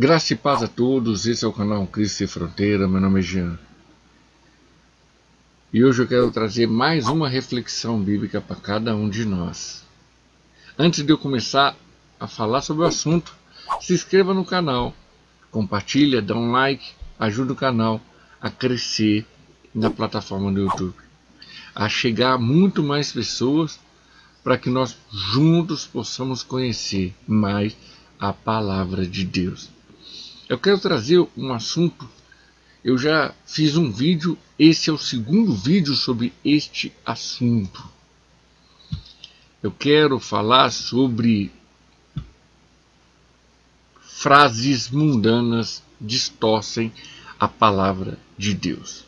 Graça e paz a todos, esse é o canal Cristo Sem Fronteira, meu nome é Jean. E hoje eu quero trazer mais uma reflexão bíblica para cada um de nós. Antes de eu começar a falar sobre o assunto, se inscreva no canal, compartilha, dá um like, ajuda o canal a crescer na plataforma do YouTube, a chegar a muito mais pessoas para que nós juntos possamos conhecer mais a palavra de Deus. Eu quero trazer um assunto. Eu já fiz um vídeo, esse é o segundo vídeo sobre este assunto. Eu quero falar sobre frases mundanas distorcem a palavra de Deus.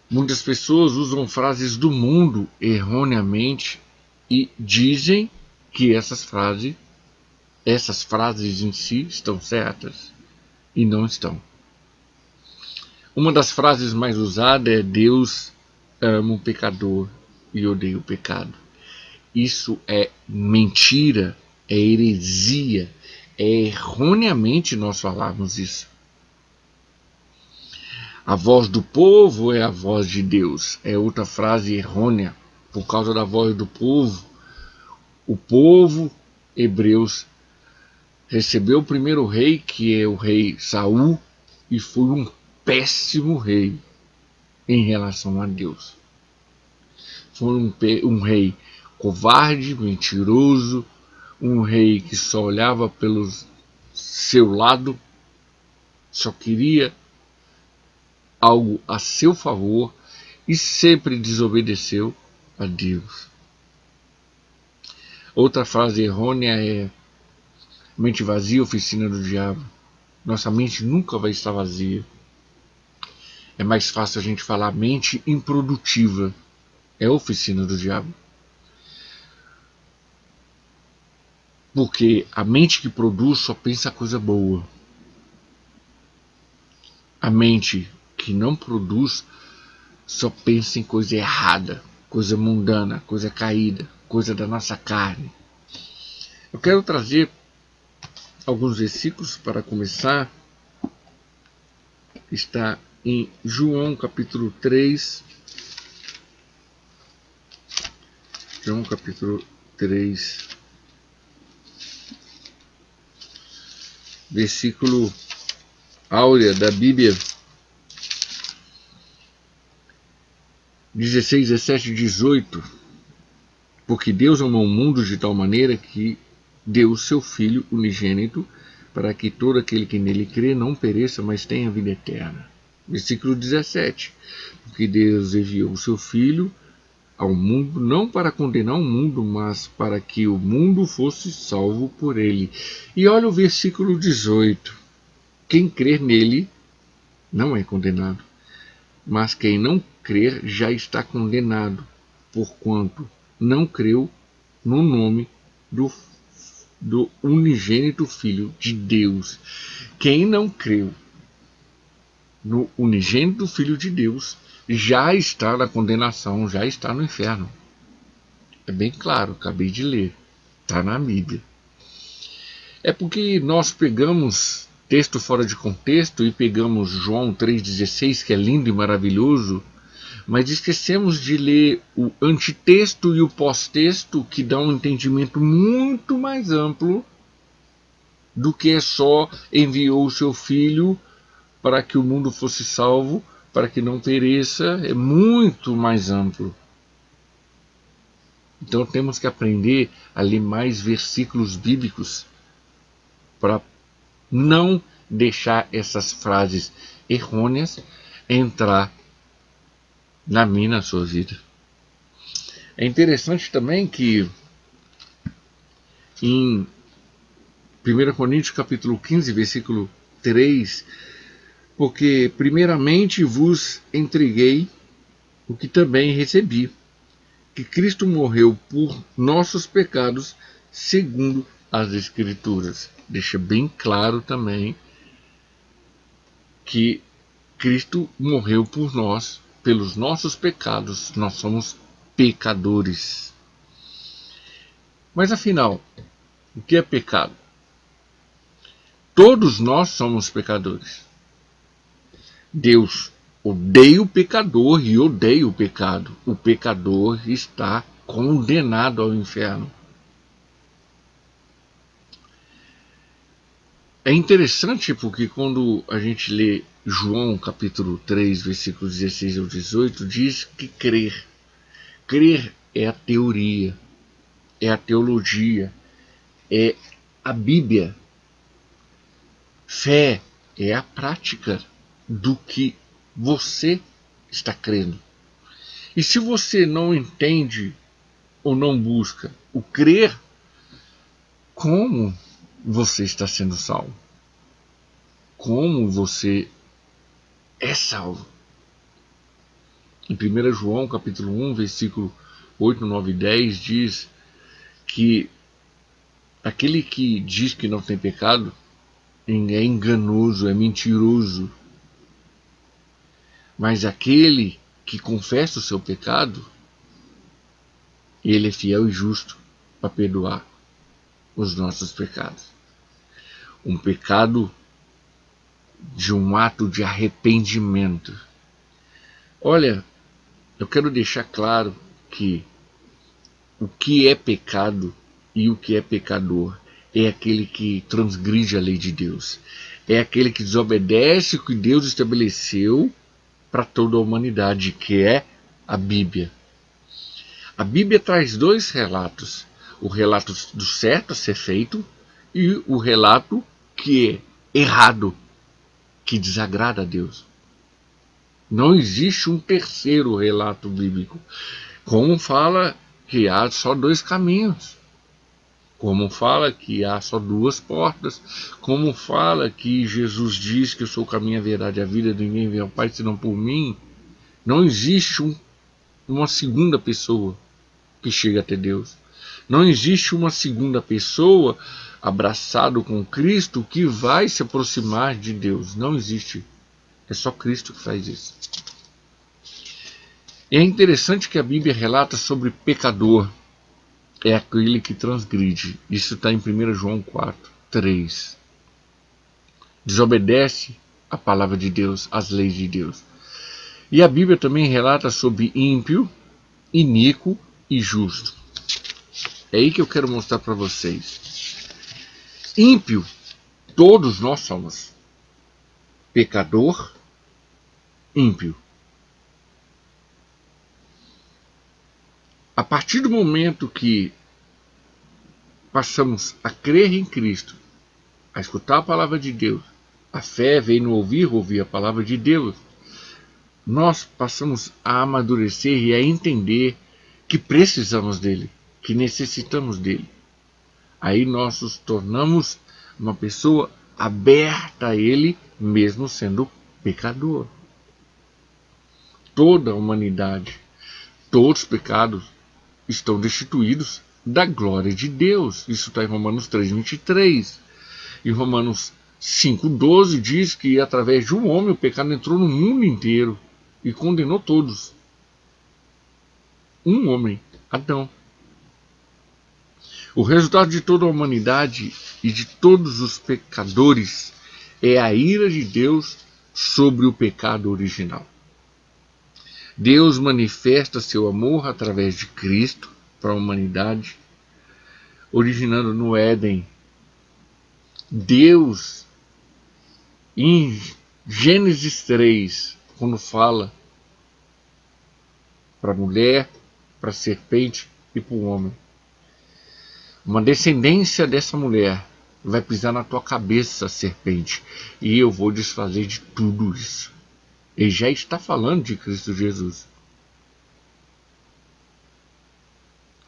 Muitas pessoas usam frases do mundo erroneamente e dizem que essas frases em si estão certas e não estão. Uma das frases mais usadas é: Deus ama o pecador e odeia o pecado. Isso é mentira, é heresia, é erroneamente nós falarmos isso. A voz do povo é a voz de Deus, é outra frase errônea. Por causa da voz do povo, o povo hebreus recebeu o primeiro rei, que é o rei Saul, e foi um péssimo rei em relação a Deus. Foi um rei covarde, mentiroso, um rei que só olhava pelo seu lado, só queria algo a seu favor e sempre desobedeceu a Deus. Outra frase errônea é: mente vazia, oficina do diabo. Nossa mente nunca vai estar vazia. É mais fácil a gente falar mente improdutiva. É oficina do diabo. Porque a mente que produz só pensa coisa boa. A mente que não produz só pensa em coisa errada, coisa mundana, coisa caída, coisa da nossa carne. Eu quero trazer alguns versículos para começar. Está em João capítulo 3. João capítulo 3, versículo áurea da Bíblia, 16, 17 e 18. Porque Deus amou o mundo de tal maneira que deu o seu Filho unigênito, para que todo aquele que nele crê não pereça, mas tenha vida eterna. Versículo 17. Porque Deus enviou o seu Filho ao mundo, não para condenar o mundo, mas para que o mundo fosse salvo por ele. E olha o versículo 18. Quem crer nele não é condenado, mas quem não crer já está condenado, porquanto não creu no nome do unigênito Filho de Deus. Quem não creu no unigênito Filho de Deus já está na condenação, já está no inferno. É bem claro, acabei de ler, está na Bíblia. É porque nós pegamos texto fora de contexto e pegamos João 3,16, que é lindo e maravilhoso, mas esquecemos de ler o antitexto e o pós-texto, que dá um entendimento muito mais amplo do que é só enviou o seu Filho para que o mundo fosse salvo, para que não pereça. É muito mais amplo. Então temos que aprender a ler mais versículos bíblicos para não deixar essas frases errôneas entrar na sua vida. É interessante também que em 1 Coríntios capítulo 15, versículo 3, porque primeiramente vos entreguei o que também recebi, que Cristo morreu por nossos pecados segundo as Escrituras. Deixa bem claro também que Cristo morreu por nós, pelos nossos pecados. Nós somos pecadores. Mas afinal, o que é pecado? Todos nós somos pecadores. Deus odeia o pecador e odeia o pecado. O pecador está condenado ao inferno. É interessante porque quando a gente lê João capítulo 3, versículos 16 ao 18, diz que crer é a teoria, é a teologia, é a Bíblia. Fé é a prática do que você está crendo. E se você não entende ou não busca o crer, como você está sendo salvo? Como você é salvo? Em 1 João capítulo 1, versículo 8, 9 e 10 diz que aquele que diz que não tem pecado é enganoso, é mentiroso. Mas aquele que confessa o seu pecado, ele é fiel e justo para perdoar os nossos pecados. Um pecado de um ato de arrependimento. Olha, eu quero deixar claro que o que é pecado e o que é pecador é aquele que transgride a lei de Deus. É aquele que desobedece o que Deus estabeleceu para toda a humanidade, que é a Bíblia. A Bíblia traz dois relatos: o relato do certo a ser feito e o relato que é errado, que desagrada a Deus. Não existe um terceiro relato bíblico. Como fala que há só dois caminhos. Como fala que há só duas portas. Como fala que Jesus diz que eu sou o caminho, a verdade e a vida, ninguém vem ao Pai senão por mim. Não existe uma segunda pessoa que chega até Deus. Não existe uma segunda pessoa abraçado com Cristo que vai se aproximar de Deus. Não existe. É só Cristo que faz isso. E é interessante que a Bíblia relata sobre pecador. É aquele que transgride. Isso está em 1 João 4, 3. Desobedece a palavra de Deus, as leis de Deus. E a Bíblia também relata sobre ímpio, iníquo e justo. É aí que eu quero mostrar para vocês. Ímpio, todos nós somos. Pecador, ímpio. A partir do momento que passamos a crer em Cristo, a escutar a palavra de Deus, a fé vem no ouvir a palavra de Deus, nós passamos a amadurecer e a entender que precisamos dele, que necessitamos dele. Aí nós nos tornamos uma pessoa aberta a ele, mesmo sendo pecador. Toda a humanidade, todos os pecados estão destituídos da glória de Deus. Isso está em Romanos 3:23. Em Romanos 5:12 diz que através de um homem o pecado entrou no mundo inteiro e condenou todos. Um homem, Adão. O resultado de toda a humanidade e de todos os pecadores é a ira de Deus sobre o pecado original. Deus manifesta seu amor através de Cristo para a humanidade, originando no Éden. Deus, em Gênesis 3, quando fala para a mulher, para a serpente e para o homem, uma descendência dessa mulher vai pisar na tua cabeça, serpente, e eu vou desfazer de tudo isso. Ele já está falando de Cristo Jesus.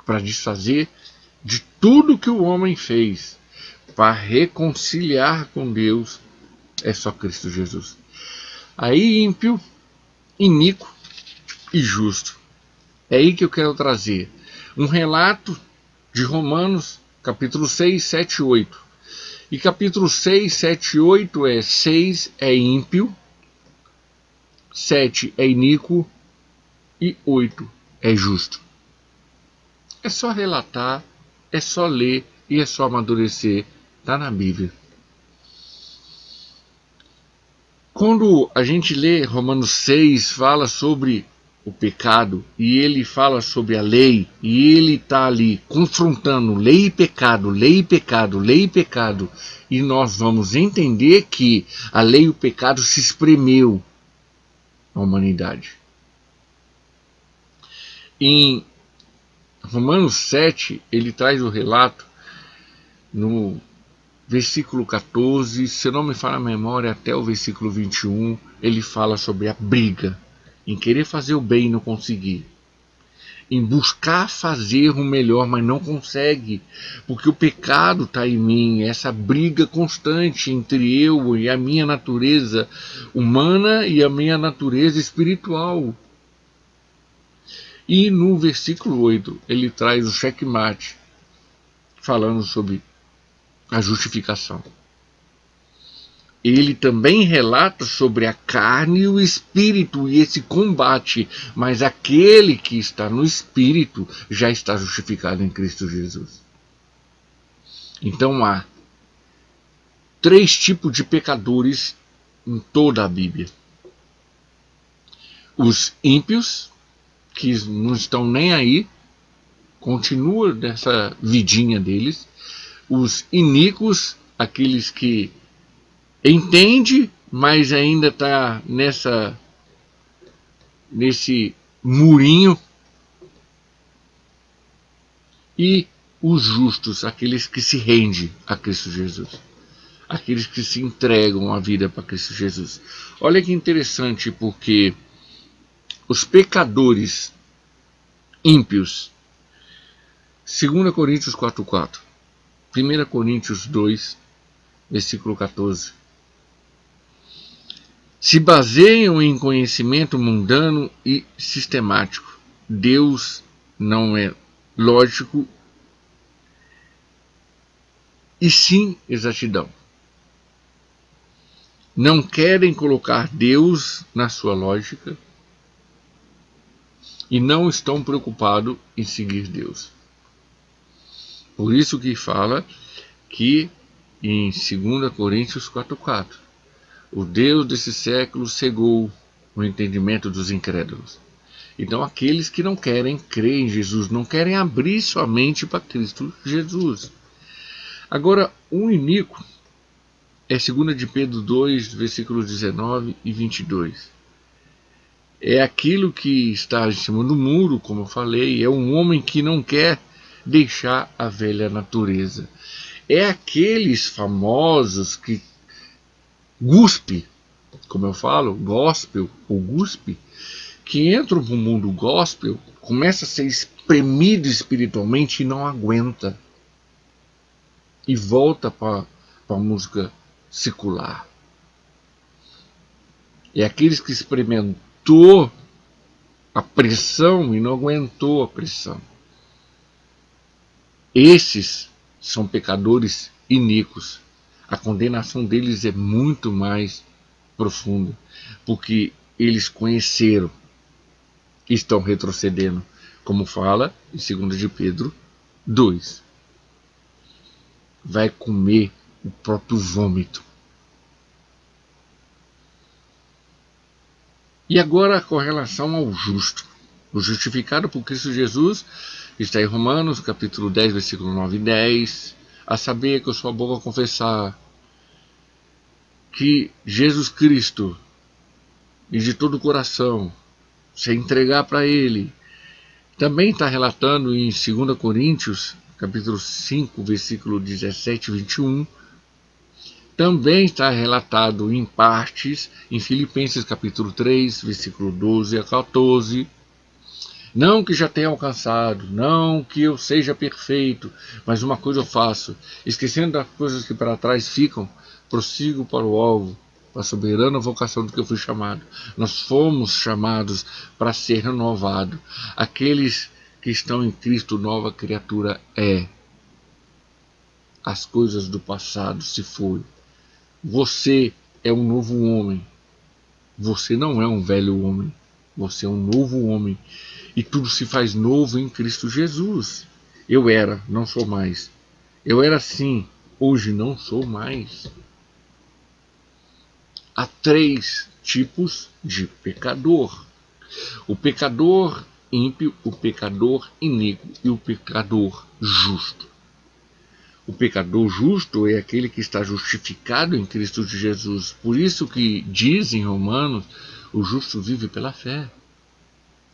Para desfazer de tudo que o homem fez, para reconciliar com Deus, é só Cristo Jesus. Aí ímpio, iníquo e justo. É aí que eu quero trazer um relato de Romanos, capítulo 6, 7 e 8. E capítulo 6, 7 e 8 é: 6 é ímpio, 7 é iníquo e 8 é justo. É só relatar, é só ler e é só amadurecer. Está na Bíblia. Quando a gente lê Romanos 6, fala sobre o pecado, e ele fala sobre a lei, e ele está ali confrontando lei e pecado, lei e pecado, lei e pecado, e nós vamos entender que a lei e o pecado se espremeu na humanidade. Em Romanos 7, ele traz o relato no versículo 14, se não me falha a memória, até o versículo 21, ele fala sobre a briga, em querer fazer o bem e não conseguir, em buscar fazer o melhor, mas não consegue, porque o pecado está em mim, essa briga constante entre eu e a minha natureza humana e a minha natureza espiritual. E no versículo 8, ele traz o checkmate, falando sobre a justificação. Ele também relata sobre a carne e o espírito e esse combate, mas aquele que está no espírito já está justificado em Cristo Jesus. Então há 3 tipos de pecadores em toda a Bíblia: os ímpios, que não estão nem aí, continuam nessa vidinha deles; os iníquos, aqueles que entende, mas ainda está nesse murinho; e os justos, aqueles que se rendem a Cristo Jesus, aqueles que se entregam a vida para Cristo Jesus. Olha que interessante, porque os pecadores ímpios, 2 Coríntios 4,4, 1 Coríntios 2, versículo 14, se baseiam em conhecimento mundano e sistemático. Deus não é lógico, e sim exatidão. Não querem colocar Deus na sua lógica e não estão preocupados em seguir Deus. Por isso que fala que em 2 Coríntios 4,4, o Deus desse século cegou o entendimento dos incrédulos. Então aqueles que não querem crer em Jesus, não querem abrir sua mente para Cristo Jesus. Agora, o iníquo é 2 de Pedro 2, versículos 19 e 22. É aquilo que está em cima do muro, como eu falei, é um homem que não quer deixar a velha natureza. É aqueles famosos que guspe, como eu falo, gospel ou guspe, que entram para o mundo gospel, começa a ser espremido espiritualmente e não aguenta, e volta para a música secular. É aqueles que experimentou a pressão e não aguentou a pressão. Esses são pecadores iníquos. A condenação deles é muito mais profunda, porque eles conheceram e estão retrocedendo, como fala em 2 de Pedro 2. Vai comer o próprio vômito. E agora com relação ao justo. O justificado por Cristo Jesus está em Romanos capítulo 10, versículo 9 e 10. A saber, que a sua boca confessar que Jesus Cristo, e de todo o coração se entregar para Ele. Também está relatando em 2 Coríntios capítulo 5, versículo 17 e 21. Também está relatado em partes em Filipenses capítulo 3, versículo 12 a 14. Não que já tenha alcançado, não que eu seja perfeito, mas uma coisa eu faço, esquecendo das coisas que para trás ficam, prossigo para o alvo, para a soberana vocação do que eu fui chamado. Nós fomos chamados para ser renovado. Aqueles que estão em Cristo, nova criatura é. As coisas do passado se foram. Você é um novo homem. Você não é um velho homem. Você é um novo homem. E tudo se faz novo em Cristo Jesus. Eu era, não sou mais. Eu era sim, hoje não sou mais. há três tipos de pecador: o pecador ímpio, o pecador iníquo e o pecador justo. O pecador justo é aquele que está justificado em Cristo Jesus. Por isso que diz em Romanos, o justo vive pela fé.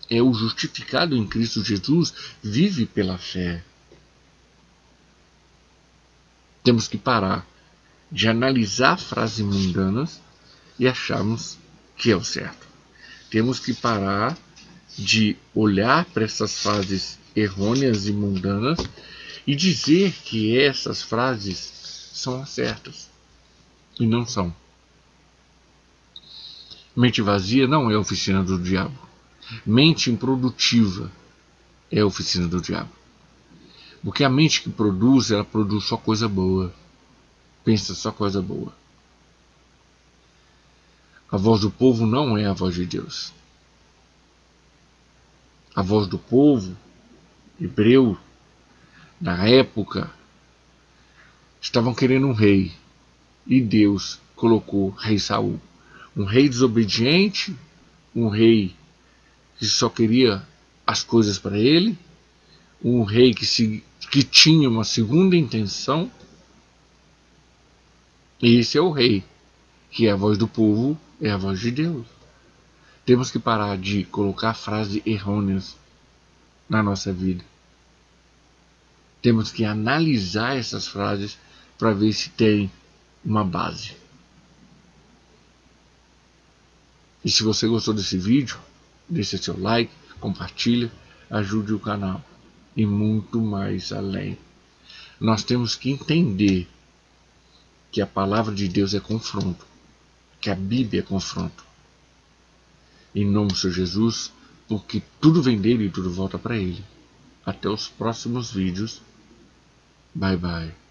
É o justificado em Cristo Jesus, vive pela fé. Temos que parar de analisar frases mundanas e acharmos que é o certo. Temos que parar de olhar para essas frases errôneas e mundanas e dizer que essas frases são as certas. E não são. Mente vazia não é a oficina do diabo. Mente improdutiva é a oficina do diabo. Porque a mente que produz, ela produz só coisa boa. Pensa só coisa boa. A voz do povo não é a voz de Deus. A voz do povo hebreu, na época, estavam querendo um rei. E Deus colocou rei Saul. Um rei desobediente, um rei que só queria as coisas para ele, um rei que tinha uma segunda intenção. E esse é o rei, que é a voz do povo, é a voz de Deus. Temos que parar de colocar frases errôneas na nossa vida. Temos que analisar essas frases para ver se tem uma base. E se você gostou desse vídeo, deixe seu like, compartilha, ajude o canal. E muito mais além. Nós temos que entender que a palavra de Deus é confronto, que a Bíblia é confronto. Em nome do Senhor Jesus, porque tudo vem dele e tudo volta para ele. Até os próximos vídeos. Bye bye.